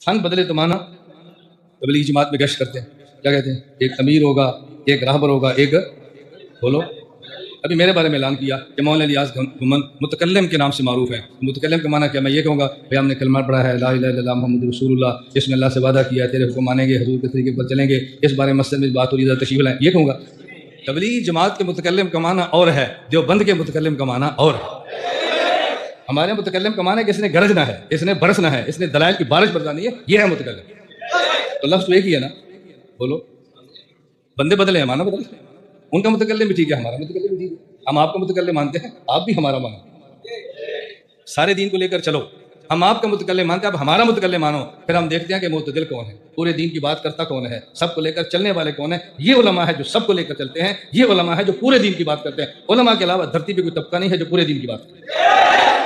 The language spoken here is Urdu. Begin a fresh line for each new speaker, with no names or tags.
فن بدلے تو مانا تبلیغی جماعت میں گشت کرتے ہیں، کیا کہتے ہیں؟ ایک امیر ہوگا، ایک راہبر ہوگا، ایک بولو ابھی میرے بارے میں اعلان کیا کہ مولانا الیاس گھمن متکلم کے نام سے معروف ہے۔ متکلم کا معنی کیا؟ میں یہ کہوں گا بھائی ہم نے کلمہ پڑھا ہے لا الہ الا اللہ محمد رسول اللہ، اس میں اللہ سے وعدہ کیا ہے تیرے حکم مانیں گے، حضور کے طریقے پر چلیں گے، اس بارے میں مسجد میں بات ہو رہی ہے تشریف لائیں، یہ کہوں گا؟ تبلیغی جماعت کے متکلم کا معنی اور ہے، دیوبند کے متکلم کا معنی اور ہے۔ ہمارے متکلم کا معنی ہے کہ اس نے گرجنا ہے، اس نے برسنا ہے، اس نے دلائل کی بارش برسانی ہے، یہ ہے متکلم۔ تو لفظ تو ایک ہی ہے نا، بولو بندے بدلے ہیں، معنی بدلے، ان کا متکلم بھی ٹھیک ہے، ہمارا متکلم بھی ٹھیک ہے، ہم آپ کا متکلم مانتے ہیں، آپ بھی ہمارا مانو، سارے دین کو لے کر چلو، ہم آپ کا متکلم مانتے ہیں، آپ ہمارا متکلم مانو، پھر ہم دیکھتے ہیں کہ معتدل کون ہے، پورے دین کی بات کرتا کون ہے، سب کو لے کر چلنے والے کون ہیں۔ یہ علماء ہے جو سب کو لے کر چلتے ہیں، یہ علماء ہے جو پورے دین کی بات کرتے ہیں۔ علماء کے علاوہ دھرتی پہ کوئی طبقہ نہیں ہے جو پورے دین کی بات کرتے ہیں۔